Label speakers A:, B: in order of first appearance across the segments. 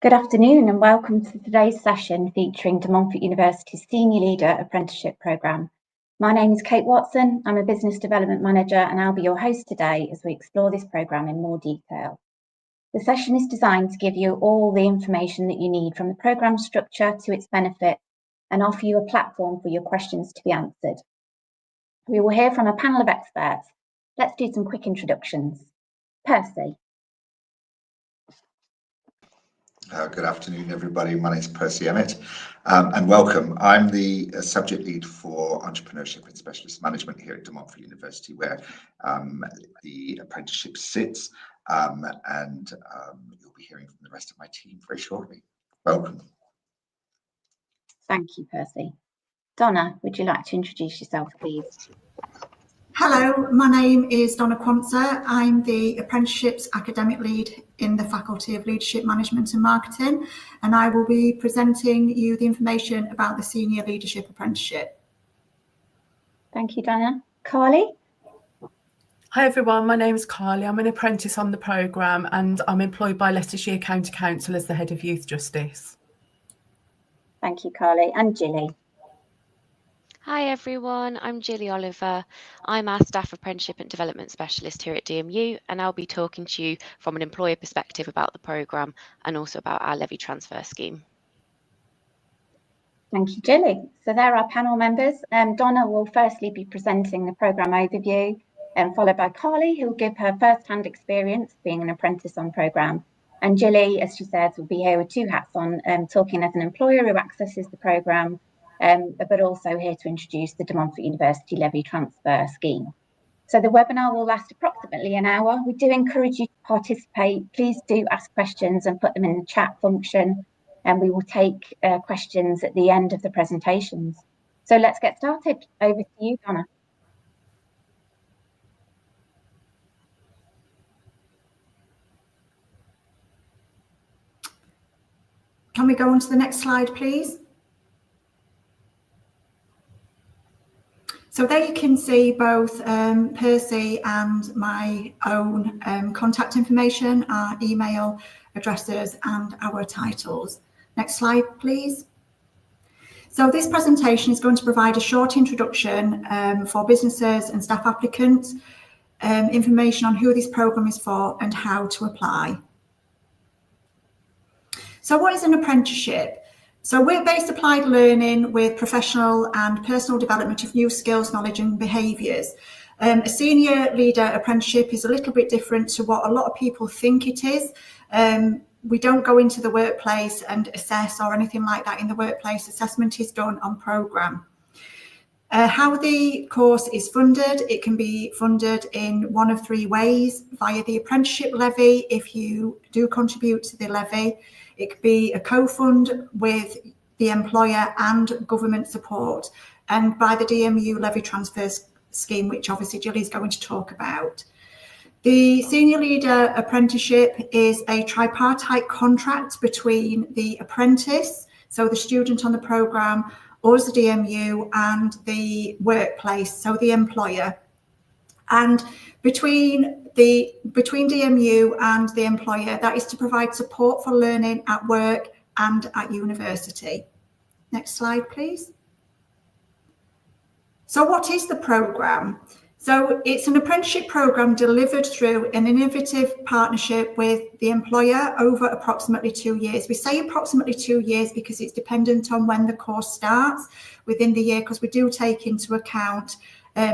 A: Good afternoon and welcome to today's session featuring Montfort University's Senior Leader Apprenticeship programme. My name is Kate Watson, I'm a Business Development Manager and I'll be your host today as we explore this programme in more detail. The session is designed to give you all the information that you need from the programme structure to its benefits and offer you a platform for your questions to be answered. We will hear from a panel of experts. Let's do some quick introductions. Percy.
B: Good afternoon, everybody. My name is Percy Emmett, and welcome. I'm the subject lead for Entrepreneurship and Specialist Management here at Montfort University, where the apprenticeship sits, and you'll be hearing from the rest of my team very shortly. Welcome.
A: Thank you, Percy. Donna, would you like to introduce yourself, please?
C: Hello, my name is Donna Quantzer. I'm the Apprenticeships Academic Lead in the Faculty of Leadership Management and Marketing, and I will be presenting you the information about the Senior Leadership Apprenticeship.
A: Thank you, Donna. Carly?
D: Hi everyone, my name is Carly. I'm an apprentice on the programme and I'm employed by Leicestershire County Council as the Head of Youth Justice.
A: Thank you, Carly. And Gilly?
E: Hi everyone, I'm Gilly Oliver. I'm our Staff Apprenticeship and Development Specialist here at DMU, and I'll be talking to you from an employer perspective about the programme and also about our levy transfer scheme.
A: Thank you, Gilly. So there are panel members. Donna will firstly be presenting the programme overview, followed by Carly, who will give her first-hand experience being an apprentice on programme. And Gilly, as she said, will be here with two hats on, talking as an employer who accesses the programme, but also here to introduce the Montfort University Levy Transfer Scheme. So the webinar will last approximately an hour. We do encourage you to participate. Please do ask questions and put them in the chat function, and we will take questions at the end of the presentations. So let's get started. Over to you, Donna.
C: Can we go on to the next slide, please? So there you can see both Percy and my own contact information, our email addresses and our titles. Next slide, please. So this presentation is going to provide a short introduction for businesses and staff applicants, information on who this programme is for and how to apply. So what is an apprenticeship? So we're based applied learning with professional and personal development of new skills, knowledge and behaviours. A senior leader apprenticeship is a little bit different to what a lot of people think it is. We don't go into the workplace and assess or anything like that in the workplace. Assessment is done on programme. How the course is funded, it can be funded in one of three ways: via the apprenticeship levy if you do contribute to the levy. It could be a co-fund with the employer and government support, and by the DMU levy transfer scheme, which obviously Gilly's going to talk about. The Senior Leader Apprenticeship is a tripartite contract between the apprentice, so the student on the programme, us, the DMU, and the workplace, so the employer. And between DMU and the employer, that is to provide support for learning at work and at university. Next slide, please. So what is the programme? So it's an apprenticeship programme delivered through an innovative partnership with the employer over approximately 2 years. We say approximately 2 years because it's dependent on when the course starts within the year, because we do take into account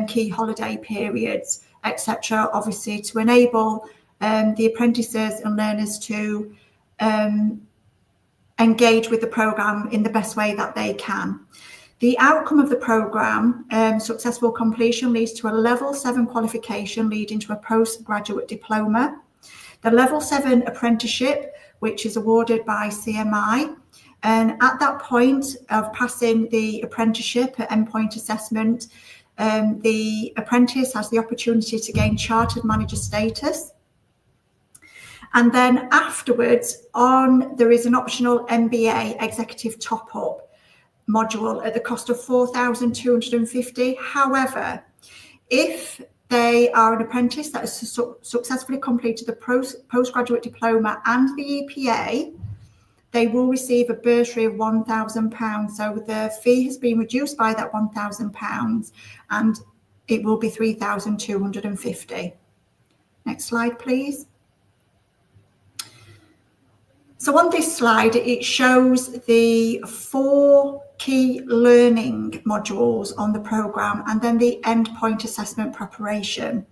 C: key holiday periods, etc., obviously to enable the apprentices and learners to engage with the programme in the best way that they can. The outcome of the programme, successful completion, leads to a level 7 qualification leading to a postgraduate diploma. The level 7 apprenticeship, which is awarded by CMI, and at that point of passing the apprenticeship at endpoint assessment, the apprentice has the opportunity to gain chartered manager status. And then afterwards there is an optional MBA executive top-up module at the cost of £4,250. However, if they are an apprentice that has successfully completed the postgraduate diploma and the EPA, they will receive a bursary of £1,000. So the fee has been reduced by that £1,000 and it will be £3,250. Next slide, please. So on this slide, it shows the 4 key learning modules on the programme and then the endpoint assessment preparation.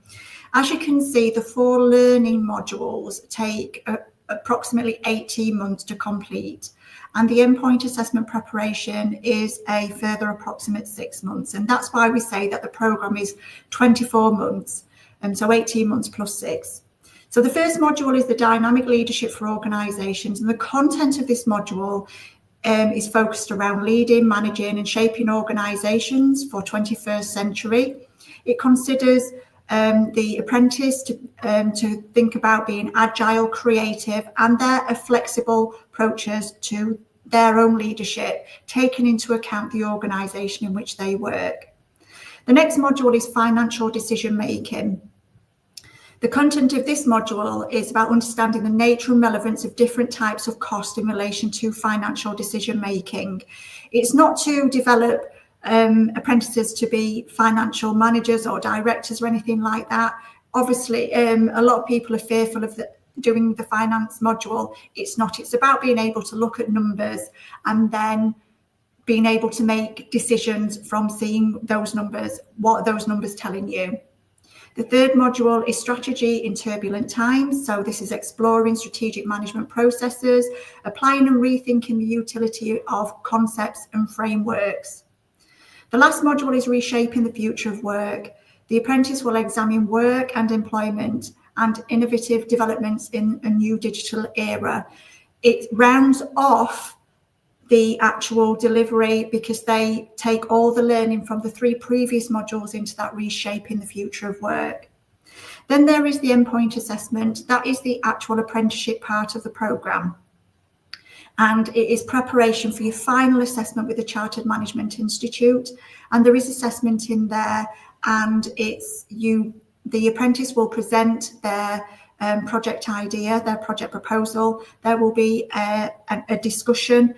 C: As you can see, the 4 learning modules take approximately 18 months to complete, and the endpoint assessment preparation is a further approximate 6 months, and that's why we say that the programme is 24 months, and so 18 months plus 6. So the first module is the dynamic leadership for organisations, and the content of this module is focused around leading, managing and shaping organisations for 21st century. It considers the apprentice to think about being agile, creative, and their flexible approaches to their own leadership, taking into account the organisation in which they work. The next module is financial decision making. The content of this module is about understanding the nature and relevance of different types of cost in relation to financial decision making. It's not to develop apprentices to be financial managers or directors or anything like that. Obviously, a lot of people are fearful of doing the finance module. It's not. It's about being able to look at numbers and then being able to make decisions from seeing those numbers, what are those numbers telling you. The third module is strategy in turbulent times. So this is exploring strategic management processes, applying and rethinking the utility of concepts and frameworks. The last module is reshaping the future of work. The apprentice will examine work and employment and innovative developments in a new digital era. It rounds off the actual delivery because they take all the learning from the 3 previous modules into that reshaping the future of work. Then there is the endpoint assessment. That is the actual apprenticeship part of the programme. And it is preparation for your final assessment with the Chartered Management Institute. And there is assessment in there, and the apprentice will present their project idea, their project proposal. There will be a discussion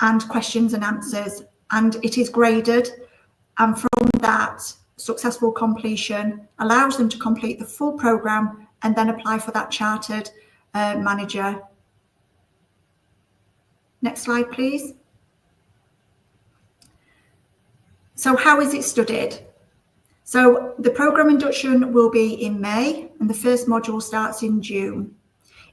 C: and questions and answers, and it is graded, and from that, successful completion allows them to complete the full programme and then apply for that chartered manager. Next slide, please. So how is it studied? So the programme induction will be in May, and the first module starts in June.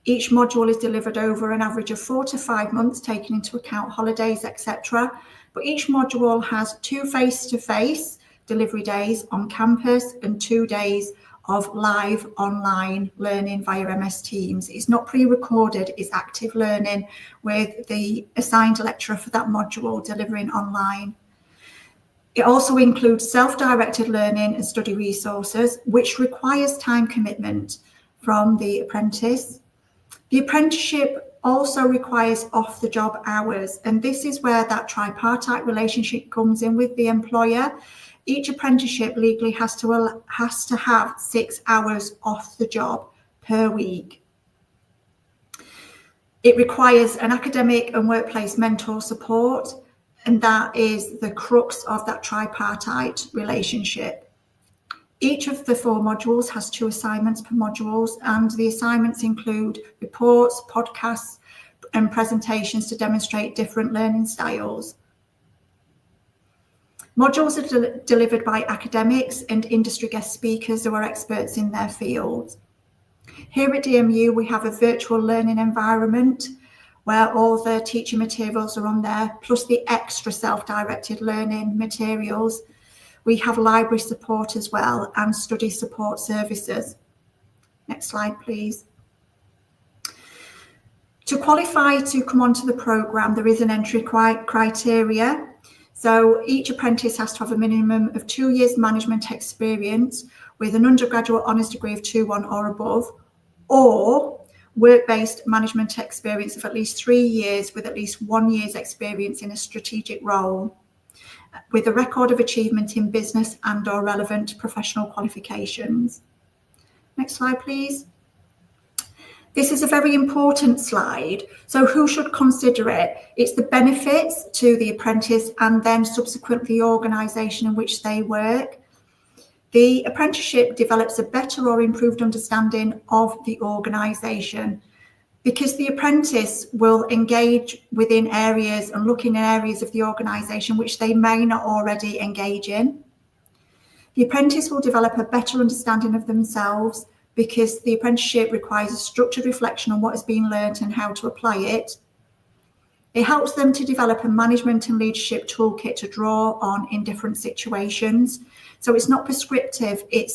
C: Each module is delivered over an average of 4 to 5 months, taking into account holidays, etc. But each module has 2 face-to-face delivery days on campus and 2 days of live online learning via MS Teams. It's not pre-recorded, it's active learning with the assigned lecturer for that module delivering online. It also includes self-directed learning and study resources, which requires time commitment from the apprentice. The apprenticeship also requires off-the-job hours, and this is where that tripartite relationship comes in with the employer. Each apprenticeship legally has to have 6 hours off the job per week. It requires an academic and workplace mentor support, and that is the crux of that tripartite relationship. Each of the 4 modules has 2 assignments per modules, and the assignments include reports, podcasts, and presentations to demonstrate different learning styles. Modules are delivered by academics and industry guest speakers who are experts in their field. Here at DMU, we have a virtual learning environment where all the teaching materials are on there, plus the extra self-directed learning materials. We have library support as well and study support services. Next slide, please. To qualify to come onto the programme, there is an entry criteria. So each apprentice has to have a minimum of 2 years management experience with an undergraduate honours degree of 2-1 or above, or work-based management experience of at least 3 years with at least 1 year's experience in a strategic role, with a record of achievement in business and or relevant professional qualifications. Next slide, please. This is a very important slide. So who should consider it? It's the benefits to the apprentice and then subsequently the organisation in which they work. The apprenticeship develops a better or improved understanding of the organisation, because the apprentice will engage within areas and look in areas of the organisation which they may not already engage in. The apprentice will develop a better understanding of themselves, because the apprenticeship requires a structured reflection on what has been learnt and how to apply it. It helps them to develop a management and leadership toolkit to draw on in different situations. So it's not prescriptive, it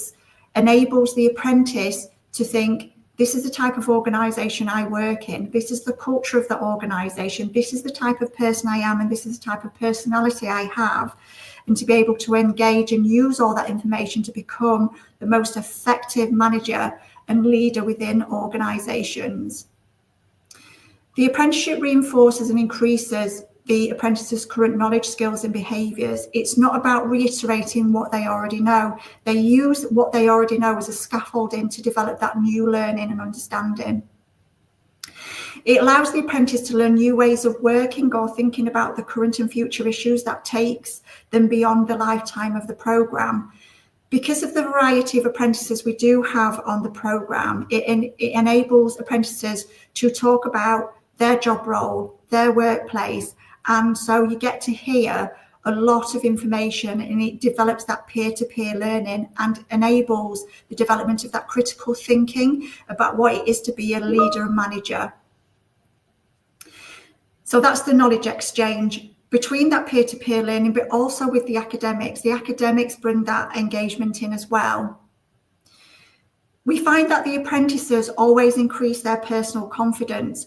C: enables the apprentice to think, this is the type of organisation I work in, this is the culture of the organisation, this is the type of person I am, and this is the type of personality I have, and to be able to engage and use all that information to become the most effective manager and leader within organisations. The apprenticeship reinforces and increases the apprentice's current knowledge, skills and behaviours. It's not about reiterating what they already know. They use what they already know as a scaffolding to develop that new learning and understanding. It allows the apprentice to learn new ways of working or thinking about the current and future issues that takes them beyond the lifetime of the programme. Because of the variety of apprentices we do have on the programme, it enables apprentices to talk about their job role, their workplace, and so you get to hear a lot of information, and it develops that peer-to-peer learning and enables the development of that critical thinking about what it is to be a leader and manager. So that's the knowledge exchange between that peer-to-peer learning, but also with the academics. The academics bring that engagement in as well. We find that the apprentices always increase their personal confidence.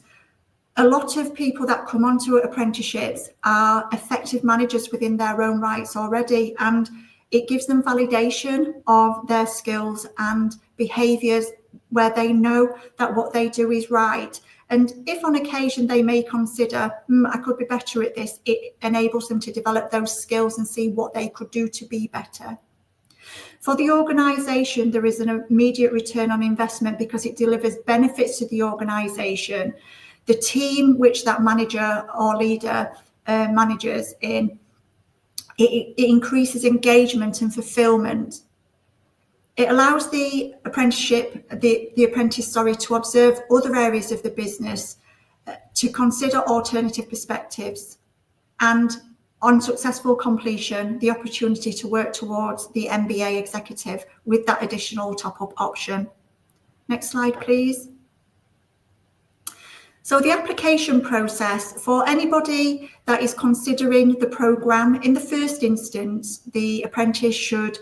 C: A lot of people that come onto apprenticeships are effective managers within their own rights already, and it gives them validation of their skills and behaviours where they know that what they do is right. And if on occasion they may consider, I could be better at this, it enables them to develop those skills and see what they could do to be better. For the organisation, there is an immediate return on investment because it delivers benefits to the organisation. The team which that manager or leader manages in, it increases engagement and fulfilment. It allows the apprentice to observe other areas of the business, to consider alternative perspectives, and on successful completion, the opportunity to work towards the MBA executive with that additional top-up option. Next slide, please. So the application process for anybody that is considering the programme, in the first instance, the apprentice should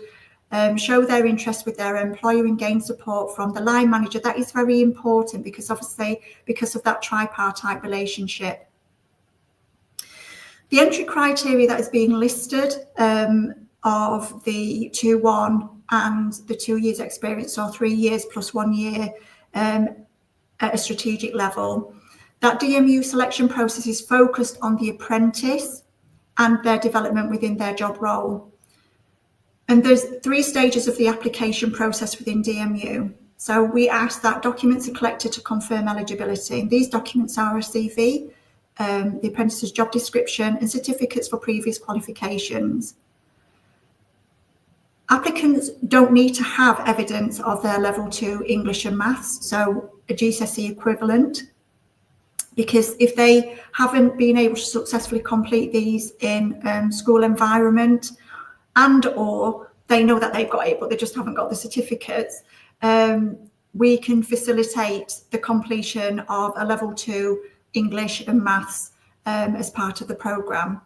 C: show their interest with their employer and gain support from the line manager. That is very important because obviously because of that tripartite relationship. The entry criteria that is being listed of the 2-1 and the 2 years experience, or 3 years plus 1 year at a strategic level. That DMU selection process is focused on the apprentice and their development within their job role. And there's 3 stages of the application process within DMU. So we ask that documents are collected to confirm eligibility. These documents are a CV, the apprentice's job description, and certificates for previous qualifications. Applicants don't need to have evidence of their level 2 English and maths, so a GCSE equivalent, because if they haven't been able to successfully complete these in school environment, and or they know that they've got it but they just haven't got the certificates, we can facilitate the completion of a level 2 English and maths as part of the programme.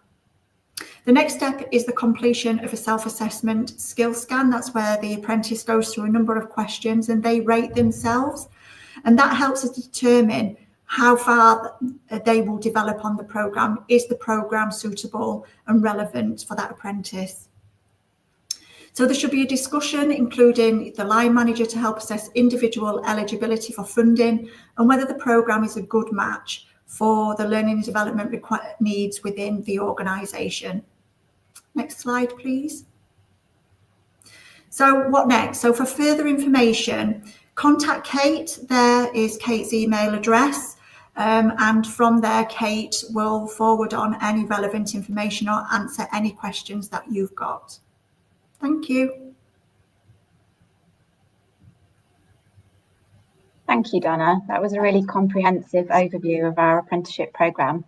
C: The next step is the completion of a self-assessment skill scan. That's where the apprentice goes through a number of questions and they rate themselves, and that helps us determine how far they will develop on the programme. Is the programme suitable and relevant for that apprentice? So there should be a discussion including the line manager to help assess individual eligibility for funding and whether the programme is a good match for the learning and development needs within the organisation. Next slide, please. So what next? So for further information, Contact Kate. There is Kate's email address. And from there, Kate will forward on any relevant information or answer any questions that you've got. Thank you.
A: Thank you, Donna. That was a really comprehensive overview of our apprenticeship programme.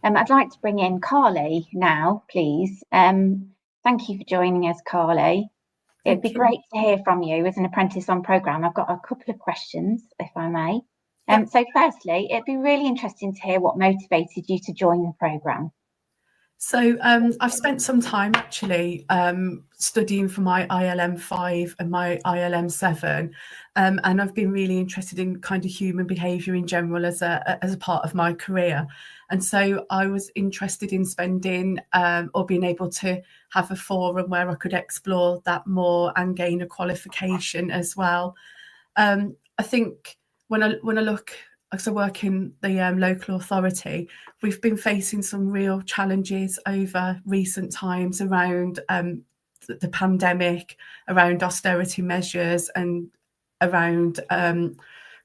A: I'd like to bring in Carly now, please. Thank you for joining us, Carly. It'd be great to hear from you as an apprentice on programme. I've got a couple of questions, if I may. So firstly, it'd be really interesting to hear what motivated you to join the programme.
D: So I've spent some time actually studying for my ILM 5 and my ILM 7, and I've been really interested in kind of human behaviour in general as a part of my career. And so I was interested in spending or being able to have a forum where I could explore that more and gain a qualification as well. I think when I look, as I work in the local authority, we've been facing some real challenges over recent times around the pandemic, around austerity measures, and around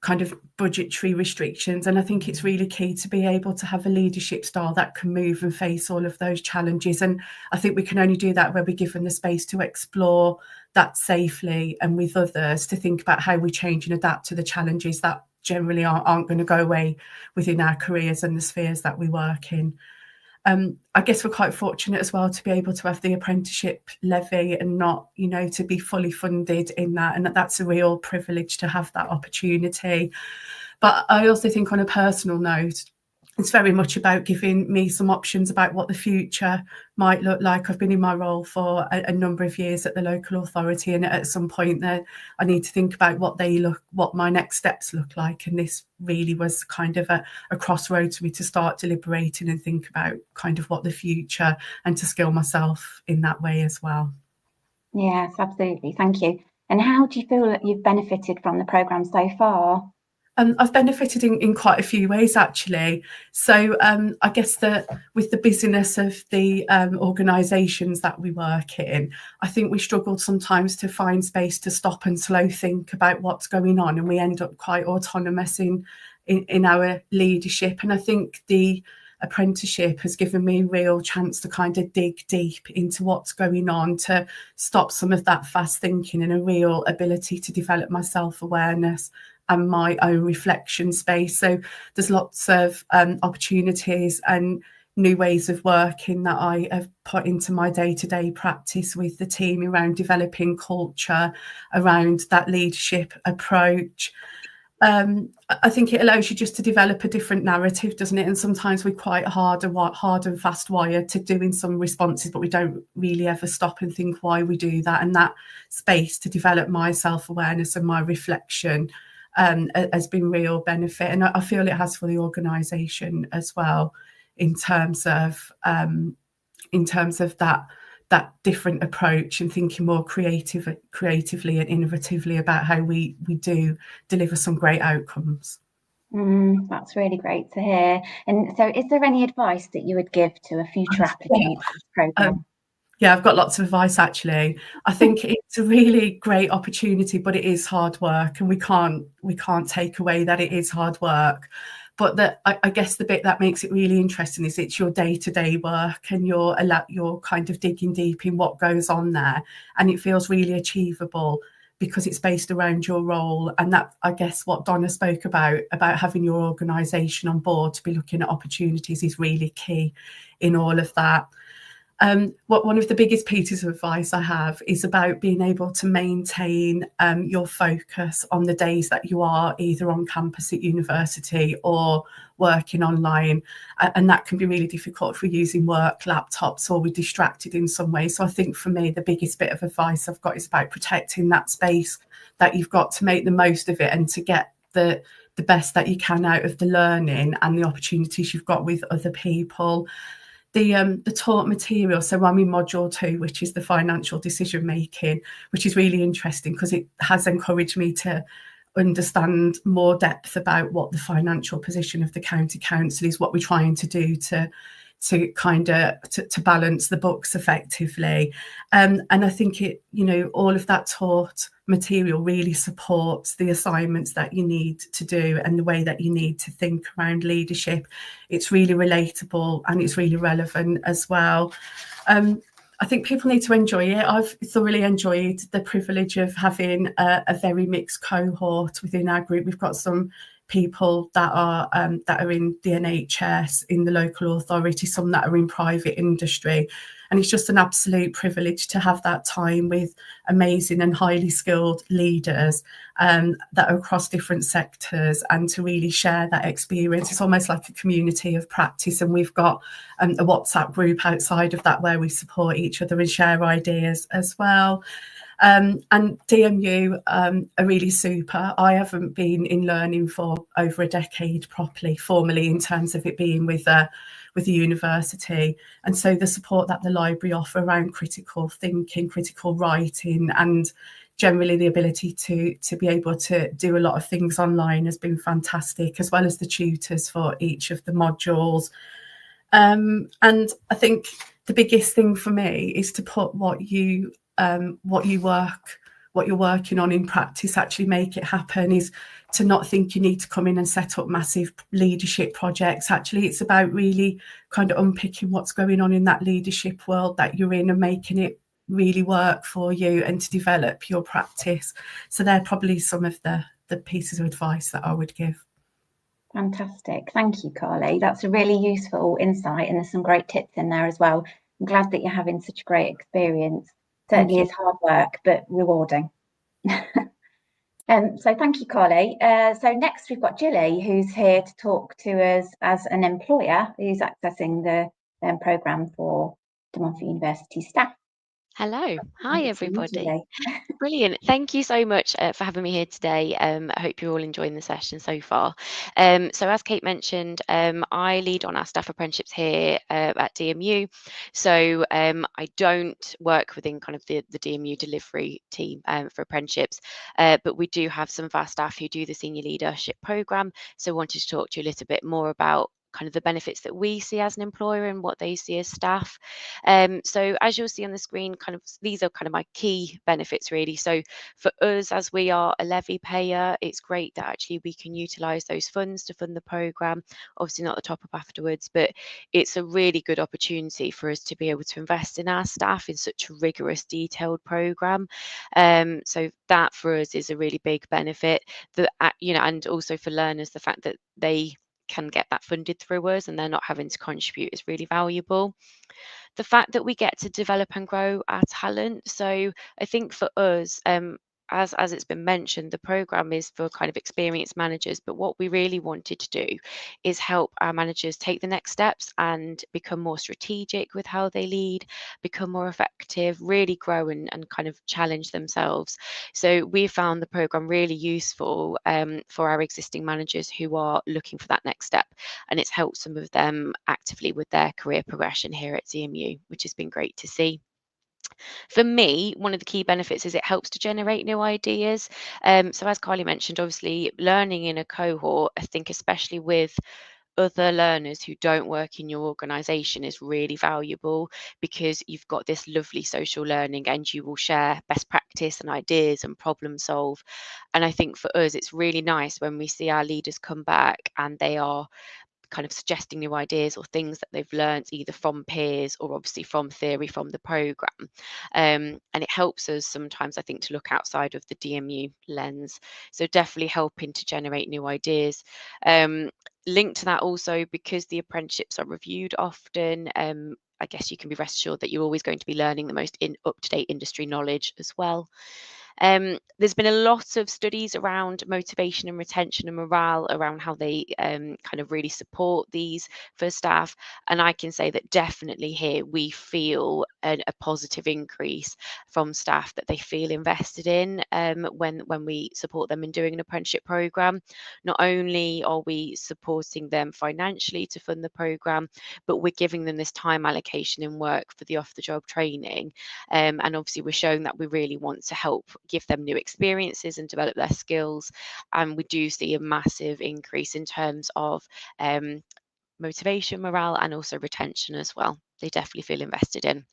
D: kind of budgetary restrictions. And I think it's really key to be able to have a leadership style that can move and face all of those challenges. And I think we can only do that where we're given the space to explore that safely and with others, to think about how we change and adapt to the challenges that generally aren't going to go away within our careers and the spheres that we work in. I guess we're quite fortunate as well to be able to have the apprenticeship levy and not, to be fully funded in that. And that's a real privilege to have that opportunity. But I also think, on a personal note, it's very much about giving me some options about what the future might look like. I've been in my role for a number of years at the local authority, and at some point there, I need to think about what my next steps look like. And this really was kind of a crossroads for me to start deliberating and think about kind of what the future, and to skill myself in that way as well.
A: Yes, absolutely. Thank you. And how do you feel that you've benefited from the programme so far?
D: I've benefited in quite a few ways, actually. So I guess that with the busyness of the organisations that we work in, I think we struggled sometimes to find space to stop and slow think about what's going on, and we end up quite autonomous in our leadership. And I think the apprenticeship has given me a real chance to kind of dig deep into what's going on, to stop some of that fast thinking, and a real ability to develop my self-awareness and my own reflection space. So there's lots of opportunities and new ways of working that I have put into my day-to-day practice with the team around developing culture, around that leadership approach. I think it allows you just to develop a different narrative, doesn't it? And sometimes we're quite hard and fast wired to doing some responses, but we don't really ever stop and think why we do that. And that space to develop my self-awareness and my reflection has been real benefit, and I feel it has for the organisation as well, in terms of that different approach and thinking more creatively and innovatively about how we do deliver some great outcomes.
A: That's really great to hear. And so, is there any advice that you would give to a future applicant to this programme?
D: Yeah, I've got lots of advice, actually. I think it's a really great opportunity, but it is hard work, and we can't take away that it is hard work. But I guess the bit that makes it really interesting is it's your day-to-day work, and you're kind of digging deep in what goes on there, and it feels really achievable because it's based around your role. And that, I guess, what Donna spoke about having your organisation on board to be looking at opportunities is really key in all of that. One of the biggest pieces of advice I have is about being able to maintain your focus on the days that you are either on campus at university or working online, and that can be really difficult for using work laptops, or we're distracted in some way. So I think for me, the biggest bit of advice I've got is about protecting that space that you've got, to make the most of it and to get the best that you can out of the learning and the opportunities you've got with other people. The taught material, so I'm in module 2, which is the financial decision making, which is really interesting because it has encouraged me to understand more depth about what the financial position of the county council is, what we're trying to do to to kind of to balance the books effectively. And I think it, you know, all of that taught material really supports the assignments that you need to do and the way that you need to think around leadership. It's really relatable and it's really relevant as well. I think people need to enjoy it. I've thoroughly enjoyed the privilege of having a very mixed cohort within our group. We've got some people that are in the NHS, in the local authority, some that are in private industry, and it's just an absolute privilege to have that time with amazing and highly skilled leaders that are across different sectors, and to really share that experience. It's almost like a community of practice, and we've got a WhatsApp group outside of that where we support each other and share ideas as well. And DMU are really super. I haven't been in learning for over a decade properly, formally, in terms of it being with the university. And so the support that the library offer around critical thinking, critical writing, and generally the ability to be able to do a lot of things online has been fantastic, as well as the tutors for each of the modules. And I think the biggest thing for me is to put what you're working on in practice, actually make it happen, is to not think you need to come in and set up massive leadership projects. Actually, it's about really kind of unpicking what's going on in that leadership world that you're in and making it really work for you and to develop your practice. So they're probably some of the pieces of advice that I would give.
A: Fantastic. Thank you, Carly. That's a really useful insight, and there's some great tips in there as well. I'm glad that you're having such a great experience. Certainly is hard work, but rewarding. So thank you, Carly. So next we've got Gilly, who's here to talk to us as an employer who's accessing the programme for De Montfort University staff.
E: Hello. Hi, everybody. Brilliant. Thank you so much for having me here today. I hope you're all enjoying the session so far. So as Kate mentioned, I lead on our staff apprenticeships here at DMU. So I don't work within kind of the DMU delivery team for apprenticeships, but we do have some of our staff who do the senior leadership programme. So I wanted to talk to you a little bit more about kind of the benefits that we see as an employer and what they see as staff. So as you'll see on the screen, kind of these are kind of my key benefits really. So for us, as we are a levy payer, it's great that actually we can utilise those funds to fund the programme. Obviously not the top up afterwards, but it's a really good opportunity for us to be able to invest in our staff in such a rigorous, detailed programme. So that for us is a really big benefit. That and also for learners, the fact that they can get that funded through us and they're not having to contribute is really valuable. The fact that we get to develop and grow our talent. So I think for us, as it's been mentioned, the programme is for kind of experienced managers, but what we really wanted to do is help our managers take the next steps and become more strategic with how they lead, become more effective, really grow and kind of challenge themselves. So we found the programme really useful for our existing managers who are looking for that next step, and it's helped some of them actively with their career progression here at DMU, which has been great to see. For me, one of the key benefits is it helps to generate new ideas. So as Carly mentioned, obviously learning in a cohort, I think especially with other learners who don't work in your organisation is really valuable, because you've got this lovely social learning and you will share best practice and ideas and problem solve. And I think for us, it's really nice when we see our leaders come back and they are kind of suggesting new ideas or things that they've learned either from peers or obviously from theory from the programme. And it helps us sometimes, I think, to look outside of the DMU lens. So definitely helping to generate new ideas. Linked to that also, because the apprenticeships are reviewed often, I guess you can be rest assured that you're always going to be learning the most up-to-date industry knowledge as well. There's been a lot of studies around motivation and retention and morale around how they kind of really support these for staff. And I can say that definitely here we feel a positive increase from staff, that they feel invested in when we support them in doing an apprenticeship programme. Not only are we supporting them financially to fund the programme, but we're giving them this time allocation in work for the off-the-job training. And obviously we're showing that we really want to help give them new experiences and develop their skills. And we do see a massive increase in terms of motivation, morale, and also retention as well. They definitely feel invested in.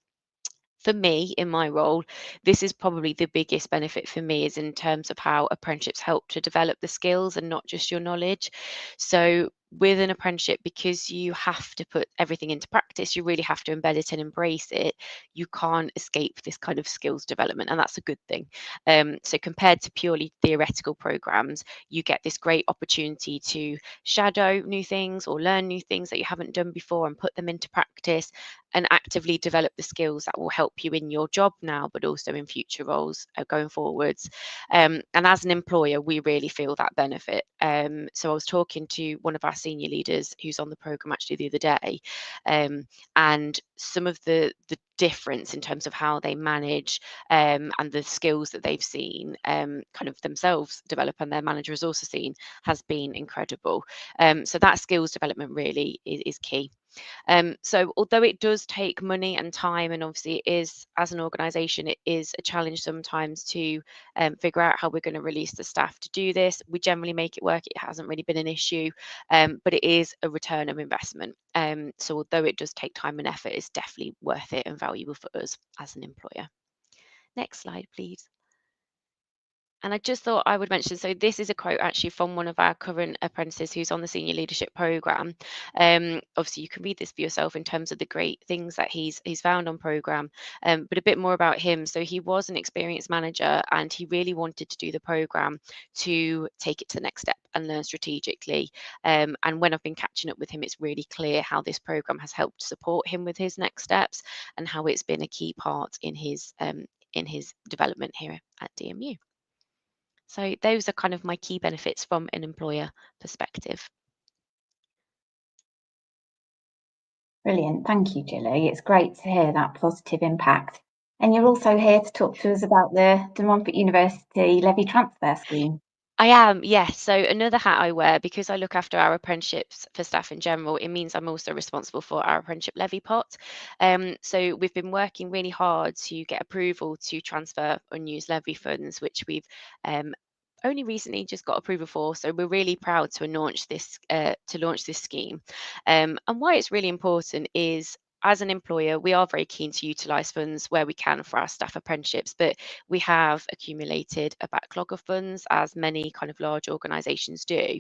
E: For me, in my role, this is probably the biggest benefit for me, is in terms of how apprenticeships help to develop the skills and not just your knowledge. So with an apprenticeship, because you have to put everything into practice, you really have to embed it and embrace it. You can't escape this kind of skills development, and that's a good thing. So compared to purely theoretical programs, you get this great opportunity to shadow new things or learn new things that you haven't done before and put them into practice, and actively develop the skills that will help you in your job now, but also in future roles going forwards. And as an employer, we really feel that benefit. So I was talking to one of our senior leaders who's on the programme actually the other day, and some of the difference in terms of how they manage and the skills that they've seen kind of themselves develop, and their manager has also seen, has been incredible. So that skills development really is key. So although it does take money and time, and obviously it is, as an organisation, it is a challenge sometimes to figure out how we're going to release the staff to do this. We generally make it work. It hasn't really been an issue, but it is a return of investment. So although it does take time and effort, it's definitely worth it and valuable for us as an employer. Next slide, please. And I just thought I would mention, so this is a quote actually from one of our current apprentices who's on the Senior Leadership Programme. Obviously, you can read this for yourself in terms of the great things that he's found on programme, but a bit more about him. So he was an experienced manager, and he really wanted to do the programme to take it to the next step and learn strategically. And when I've been catching up with him, it's really clear how this programme has helped support him with his next steps, and how it's been a key part in his development here at DMU. So those are kind of my key benefits from an employer perspective.
A: Brilliant. Thank you, Gilly. It's great to hear that positive impact. And you're also here to talk to us about the Montfort University Levy Transfer Scheme.
E: I am, yes. So another hat I wear, because I look after our apprenticeships for staff in general, it means I'm also responsible for our apprenticeship levy pot. So we've been working really hard to get approval to transfer unused levy funds, which we've only recently just got approval for. So we're really proud to launch this scheme. And why it's really important is, as an employer, we are very keen to utilise funds where we can for our staff apprenticeships, but we have accumulated a backlog of funds, as many kind of large organisations do.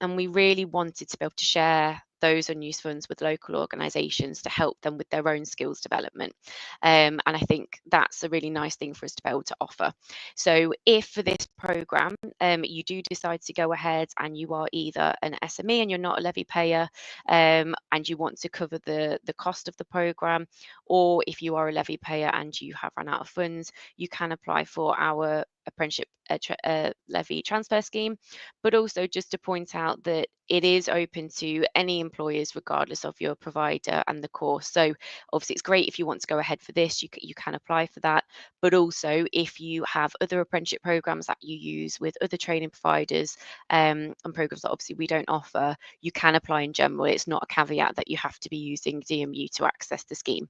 E: And we really wanted to be able to share those unused funds with local organisations to help them with their own skills development. And I think that's a really nice thing for us to be able to offer. So if for this programme you do decide to go ahead and you are either an SME and you're not a levy payer, and you want to cover the cost of the programme, or if you are a levy payer and you have run out of funds, you can apply for our apprenticeship levy transfer scheme. But also just to point out that it is open to any employers regardless of your provider and the course. So obviously it's great if you want to go ahead for this, you can apply for that. But also if you have other apprenticeship programs that you use with other training providers and programs that obviously we don't offer, you can apply in general. It's not a caveat that you have to be using DMU to access the scheme.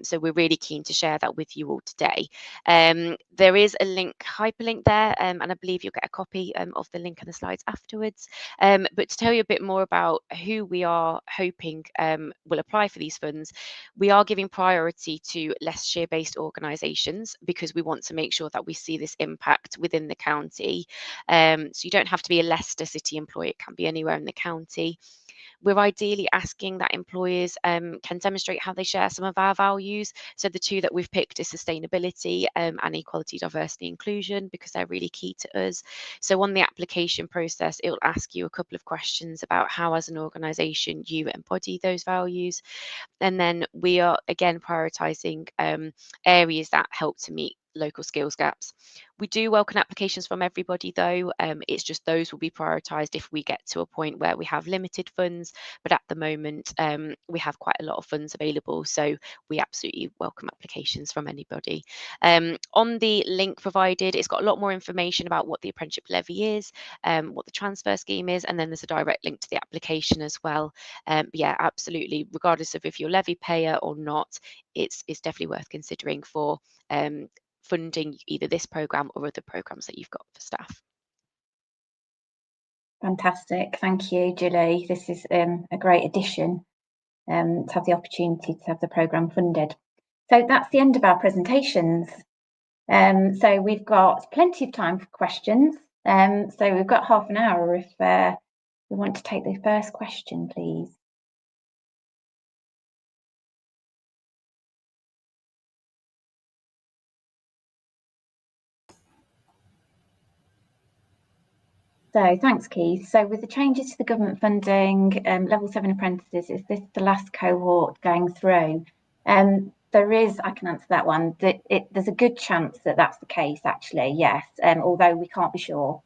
E: So we're really keen to share that with you all today. There is a link, hyperlink there, and I believe you'll get a copy of the link and the slides afterwards. But to tell you a bit more about who we are hoping will apply for these funds, we are giving priority to Leicestershire-based organisations, because we want to make sure that we see this impact within the county. So you don't have to be a Leicester City employee, it can be anywhere in the county. We're ideally asking that employers can demonstrate how they share some of our values. So the two that we've picked is sustainability and equality, diversity, inclusion, because they're really key to us. So on the application process, it will ask you a couple of questions about how, as an organisation, you embody those values. And then we are again prioritising areas that help to meet local skills gaps. We do welcome applications from everybody though. It's just those will be prioritised if we get to a point where we have limited funds, but at the moment we have quite a lot of funds available, so we absolutely welcome applications from anybody. On the link provided, it's got a lot more information about what the apprenticeship levy is, what the transfer scheme is, and then there's a direct link to the application as well. Yeah, absolutely, regardless of if you're levy payer or not, it's definitely worth considering for funding either this programme or other programmes that you've got for staff.
A: Fantastic. Thank you, Julie. This is a great addition to have the opportunity to have the programme funded. So that's the end of our presentations. So we've got plenty of time for questions. So we've got half an hour if we want to take the first question, please. So thanks, Keith. So with the changes to the government funding, level 7 apprentices, is this the last cohort going through? There is, I can answer that one. There's a good chance that that's the case, actually, yes, although we can't be sure.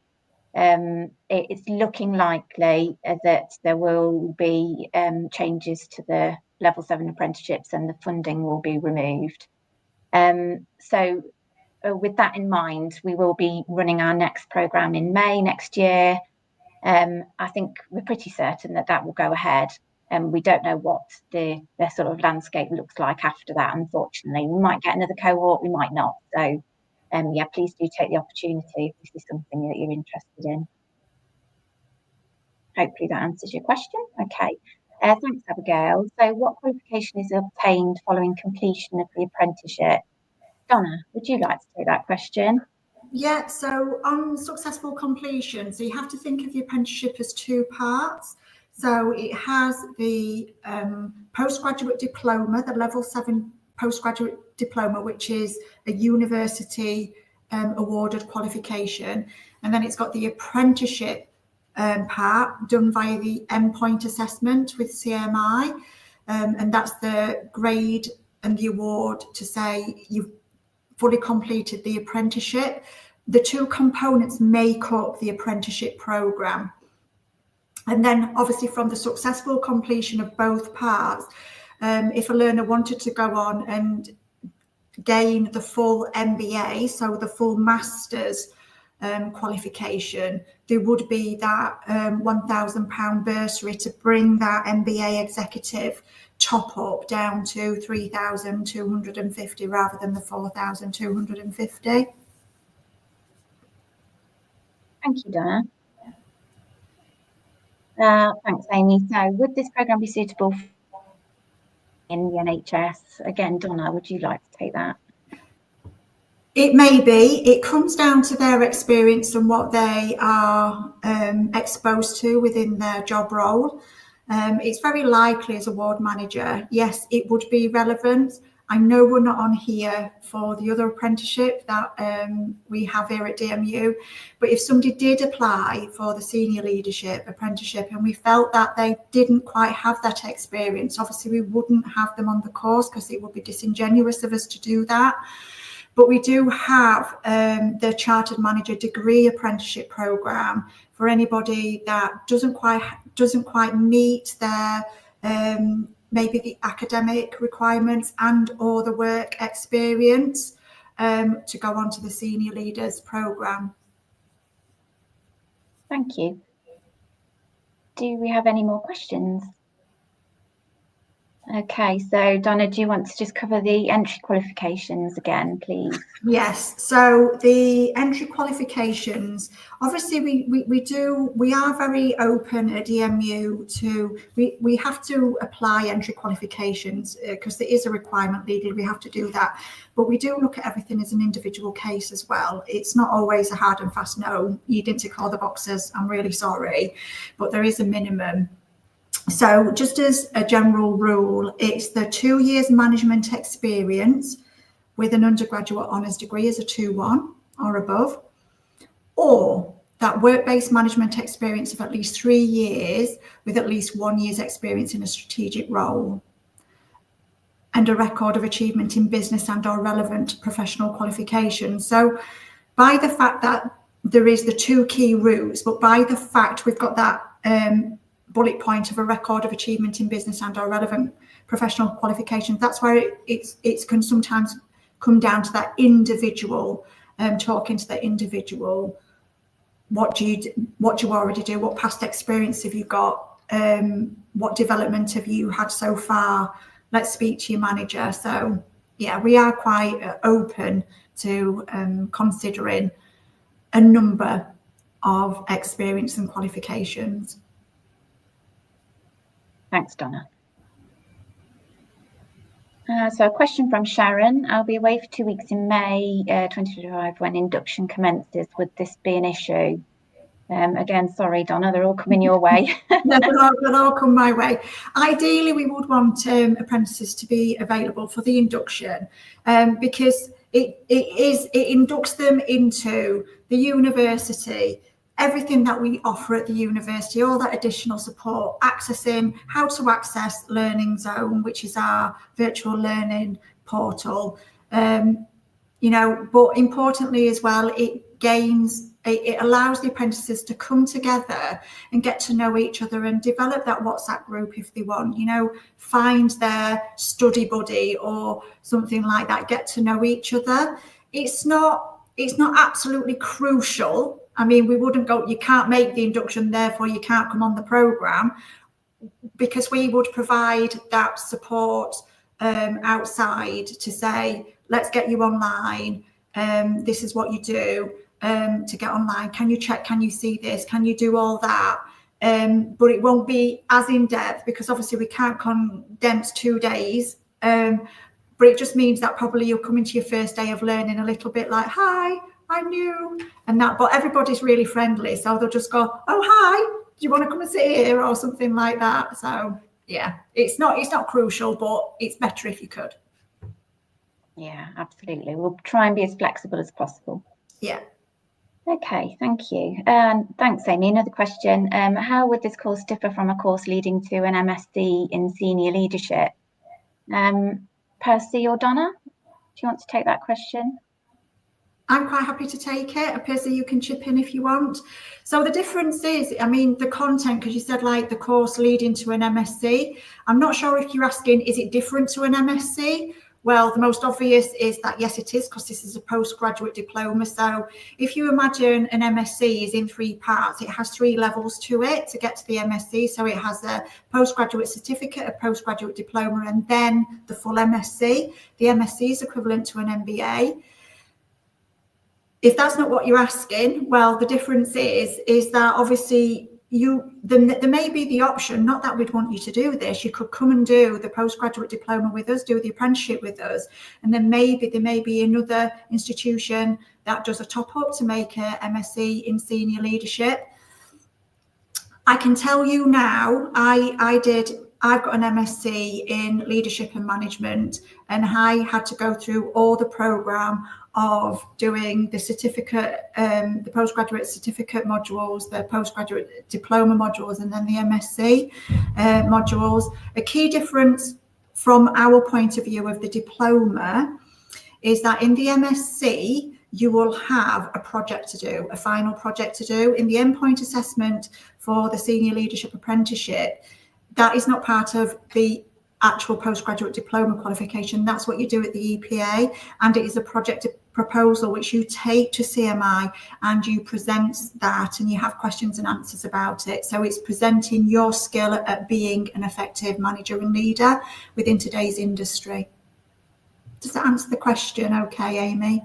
A: It's looking likely that there will be changes to the level 7 apprenticeships and the funding will be removed. So with that in mind, we will be running our next programme in May next year. I think we're pretty certain that that will go ahead. We don't know what the sort of landscape looks like after that, unfortunately. We might get another cohort, we might not. So yeah, please do take the opportunity if this is something that you're interested in. Hopefully that answers your question. Okay, thanks, Abigail. So what qualification is obtained following completion of the apprenticeship? Donna, would you like to take that question?
C: Yeah, so on successful completion, so you have to think of the apprenticeship as two parts. So it has the postgraduate diploma, the level 7 postgraduate diploma, which is a university awarded qualification. And then it's got the apprenticeship part done via the endpoint assessment with CMI. And that's the grade and the award to say you've fully completed the apprenticeship. The two components make up the apprenticeship programme. And then obviously from the successful completion of both parts, if a learner wanted to go on and gain the full MBA, so the full master's qualification, there would be that £1,000 bursary to bring that MBA executive top up down to 3,250 rather than the 4,250.
A: Thank you, Donna. Thanks, Amy. So would this programme be suitable in the NHS? Again, Donna, would you like to take that?
C: It may be. It comes down to their experience and what they are exposed to within their job role. It's very likely as a ward manager, yes, it would be relevant. I know we're not on here for the other apprenticeship that we have here at DMU, but if somebody did apply for the senior leadership apprenticeship and we felt that they didn't quite have that experience, obviously we wouldn't have them on the course because it would be disingenuous of us to do that. But we do have the Chartered Manager Degree Apprenticeship Programme for anybody that doesn't quite meet their maybe the academic requirements and or the work experience to go on to the Senior Leaders Programme.
A: Thank you. Do we have any more questions? Okay, so Donna, do you want to just cover the entry qualifications again, please?
C: Yes, so the entry qualifications, obviously we are very open at DMU to, we have to apply entry qualifications because there is a requirement legally, we have to do that. But we do look at everything as an individual case as well. It's not always a hard and fast no, you didn't tick all the boxes, I'm really sorry, but there is a minimum. So just as a general rule, it's the 2 years management experience with an undergraduate honours degree as a 2-1 or above, or that work-based management experience of at least 3 years with at least 1 year's experience in a strategic role, and a record of achievement in business and or relevant professional qualifications. So by the fact that there is the two key routes, but by the fact we've got that bullet point of a record of achievement in business and or relevant professional qualifications, that's where it can sometimes come down to that individual, talking to the individual. What do you already do? What past experience have you got? What development have you had so far? Let's speak to your manager. So yeah, we are quite open to considering a number of experience and qualifications.
A: Thanks, Donna. So a question from Sharon. I'll be away for 2 weeks in May 2025 when induction commences. Would this be an issue? Again, sorry, Donna, they're all coming your way.
C: No, they'll all come my way. Ideally, we would want apprentices to be available for the induction because it inducts them into the university, everything that we offer at the university, all that additional support, accessing how to access Learning Zone, which is our virtual learning portal. You know, but importantly as well, it allows the apprentices to come together and get to know each other and develop that WhatsApp group if they want, you know, find their study buddy or something like that, get to know each other. It's not absolutely crucial. I mean, we wouldn't go, you can't make the induction, therefore you can't come on the programme, because we would provide that support outside to say, let's get you online. This is what you do to get online. Can you check? Can you see this? Can you do all that? But it won't be as in depth because obviously we can't condense 2 days. But it just means that probably you'll come into your first day of learning a little bit like, hi, I'm new, and that. But everybody's really friendly, so they'll just go, oh hi, do you want to come and sit here or something like that? So yeah, it's not crucial, but it's better if you could.
A: Yeah, absolutely. We'll try and be as flexible as possible.
C: Yeah.
A: Okay, thank you. Thanks, Amy. Another question. How would this course differ from a course leading to an MSc in Senior Leadership? Percy or Donna, do you want to take that question?
C: I'm quite happy to take it. Percy, you can chip in if you want. So the difference is, I mean, the content, because you said like the course leading to an MSc. I'm not sure if you're asking, is it different to an MSc? Well, the most obvious is that, yes, it is, because this is a postgraduate diploma. So if you imagine an MSc is in 3 parts, it has 3 levels to it to get to the MSc. So it has a postgraduate certificate, a postgraduate diploma, and then the full MSc. The MSc is equivalent to an MBA. If that's not what you're asking, well, the difference is that obviously there may be the option, not that we'd want you to do this, you could come and do the postgraduate diploma with us, do the apprenticeship with us, and then maybe there may be another institution that does a top up to make a MSc in Senior Leadership. I can tell you now, I've got an MSc in Leadership and Management, and I had to go through all the programme of doing the certificate, the postgraduate certificate modules, the postgraduate diploma modules, and then the MSc modules. A key difference from our point of view of the diploma is that in the MSc, you will have a project to do, a final project to do. In the endpoint assessment for the Senior Leadership Apprenticeship, that is not part of the actual postgraduate diploma qualification. That's what you do at the EPA, and it is a project proposal which you take to CMI and you present that, and you have questions and answers about it. So it's presenting your skill at being an effective manager and leader within today's industry. Does that answer the question okay, Amy?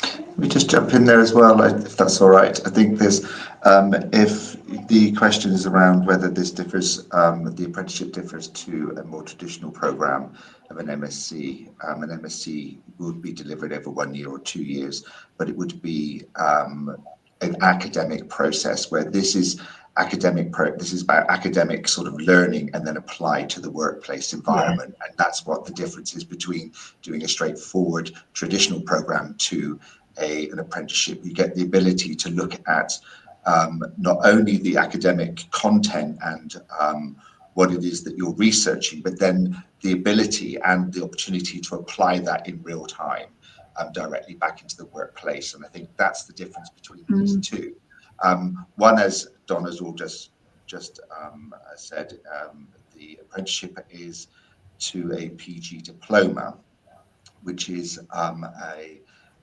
B: Let me just jump in there as well, if that's all right. I think there's, if the question is around whether this differs, the apprenticeship differs to a more traditional programme of an MSc. An MSc would be delivered over 1 year or 2 years, but it would be an academic process where this is this is about academic sort of learning and then applied to the workplace environment. Yeah. And that's what the difference is between doing a straightforward traditional program to an apprenticeship. You get the ability to look at not only the academic content and what it is that you're researching, but then the ability and the opportunity to apply that in real time directly back into the workplace. And I think that's the difference between these two. One, as Donna's all just said, the apprenticeship is to a PG diploma, which is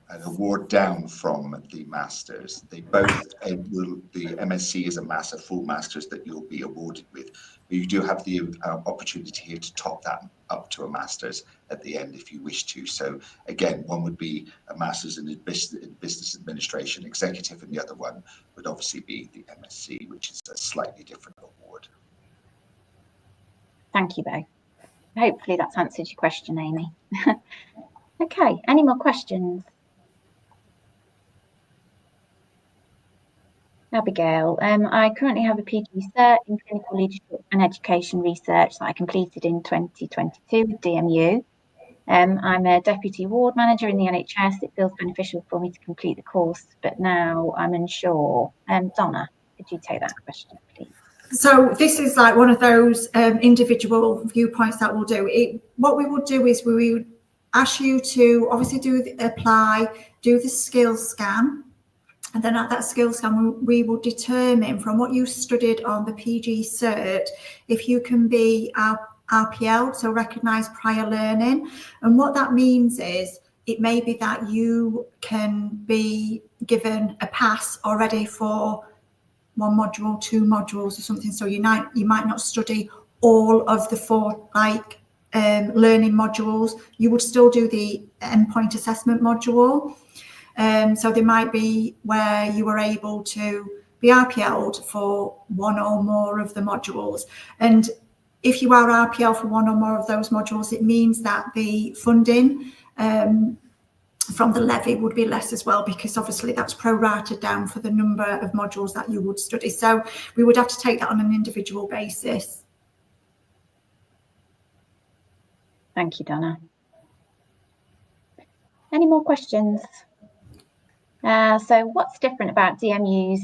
B: an award down from the masters. They both the MSc is a full masters that you'll be awarded with, but you do have the opportunity here to top that up to a masters at the end if you wish to. So again, one would be a masters in business administration executive, and the other one would obviously be the MSc, which is a slightly different award.
A: Thank you both. Hopefully that's answered your question, Amy. Okay, any more questions? Abigail, I currently have a PG cert in clinical leadership and education research that I completed in 2022 with DMU. I'm a deputy ward manager in the NHS. It feels beneficial for me to complete the course, but now I'm unsure. Donna, could you take that question, please?
C: So this is like one of those individual viewpoints that we'll do. What we will do is we would ask you to obviously apply, do the skills scan, and then at that skills scan we will determine from what you studied on the PG cert if you can be RPL, so recognised prior learning. And what that means is it may be that you can be given a pass already for one module, 2 modules or something, so you might not study all of the 4 learning modules. You would still do the endpoint assessment module. So there might be where you were able to be RPL'd for 1 or more of the modules. And if you are RPL for 1 or more of those modules, it means that the funding from the levy would be less as well, because obviously that's prorated down for the number of modules that you would study. So we would have to take that on an individual basis.
A: Thank you, Donna. Any more questions? So what's different about DMU's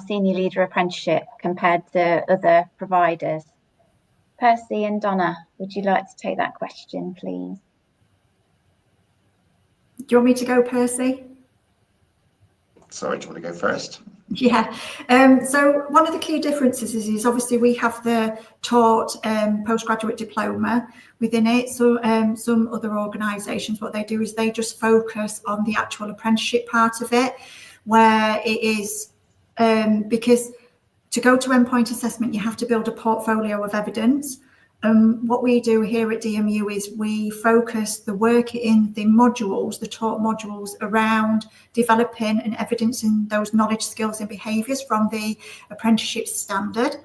A: Senior Leader Apprenticeship compared to other providers? Percy and Donna, would you like to take that question, please?
C: Do you want me to go, Percy?
B: Sorry, do you want to go first?
C: Yeah. So one of the key differences is obviously we have the taught postgraduate diploma within it. So some other organisations, what they do is they just focus on the actual apprenticeship part of it, where it is because to go to endpoint assessment, you have to build a portfolio of evidence. What we do here at DMU is we focus the work in the modules, the taught modules, around developing and evidencing those knowledge, skills and behaviours from the apprenticeship standard.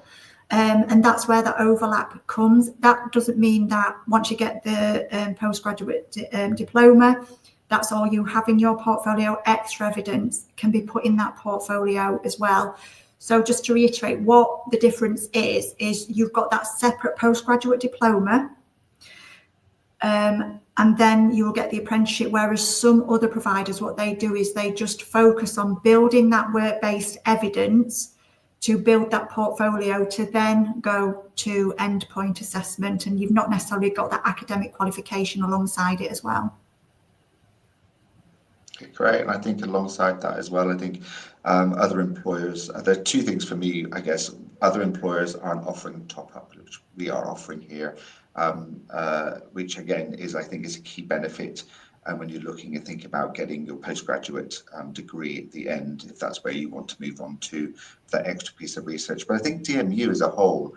C: And that's where the overlap comes. That doesn't mean that once you get the postgraduate diploma, that's all you have in your portfolio. Extra evidence can be put in that portfolio as well. So just to reiterate, what the difference is you've got that separate postgraduate diploma, and then you will get the apprenticeship, whereas some other providers, what they do is they just focus on building that work-based evidence to build that portfolio to then go to endpoint assessment, and you've not necessarily got that academic qualification alongside it as well.
B: Okay, great. And I think alongside that as well, I think other employers, there are 2 things for me, I guess. Other employers aren't offering top-up, which we are offering here, which again is, I think, is a key benefit when you're looking and think about getting your postgraduate degree at the end, if that's where you want to move on to that extra piece of research. But I think DMU as a whole,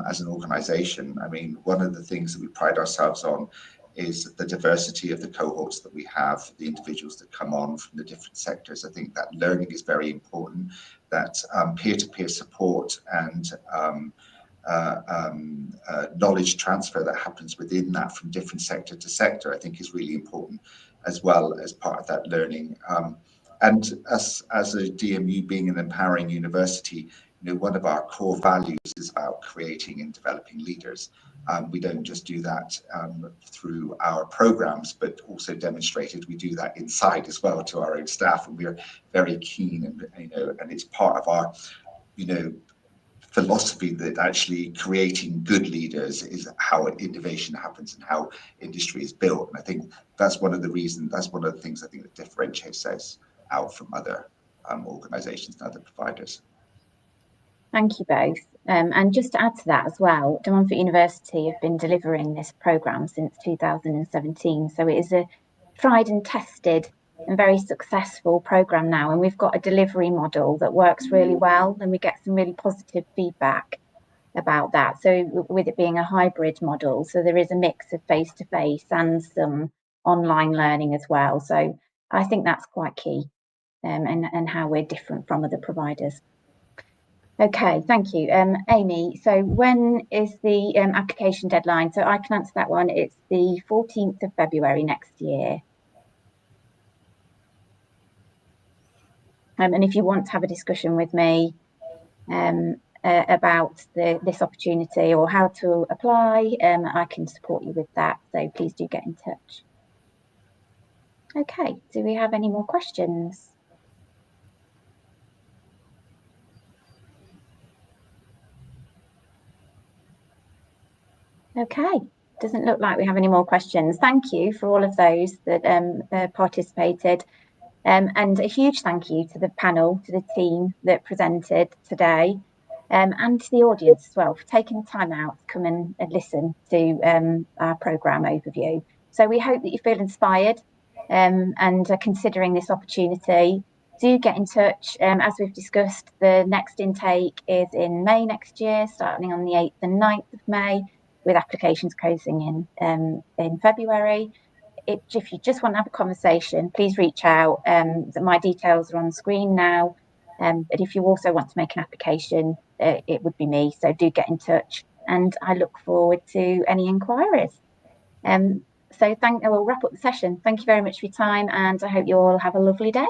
B: as an organisation, I mean, one of the things that we pride ourselves on is the diversity of the cohorts that we have, the individuals that come on from the different sectors. I think that learning is very important, that peer-to-peer support and knowledge transfer that happens within that from different sector to sector, I think is really important as well as part of that learning. And as a DMU being an empowering university, you know, one of our core values is about creating and developing leaders. We don't just do that through our programs, but also demonstrated we do that inside as well to our own staff, and we're very keen, and you know, and it's part of our, you know, philosophy that actually creating good leaders is how innovation happens and how industry is built. And I think that's one of the reasons, that's one of the things I think that differentiates us out from other organisations and other providers.
A: Thank you both. And just to add to that as well, De Montfort University have been delivering this programme since 2017. So it is a tried and tested and very successful programme now, and we've got a delivery model that works really well, and we get some really positive feedback about that. So with it being a hybrid model, so there is a mix of face-to-face and some online learning as well. So I think that's quite key, and how we're different from other providers. Okay, thank you. Amy, so when is the application deadline? So I can answer that one. It's the 14th of February next year. And if you want to have a discussion with me about this opportunity or how to apply, I can support you with that. So please do get in touch. Okay, do we have any more questions? Okay, doesn't look like we have any more questions. Thank you for all of those that participated. And a huge thank you to the panel, to the team that presented today, and to the audience as well for taking the time out to come and listen to our programme overview. So we hope that you feel inspired and are considering this opportunity. Do get in touch. As we've discussed, the next intake is in May next year, starting on the 8th and 9th of May, with applications closing in February. If you just want to have a conversation, please reach out. My details are on the screen now. But if you also want to make an application, it would be me. So do get in touch, and I look forward to any inquiries. So we'll wrap up the session. Thank you very much for your time, and I hope you all have a lovely day.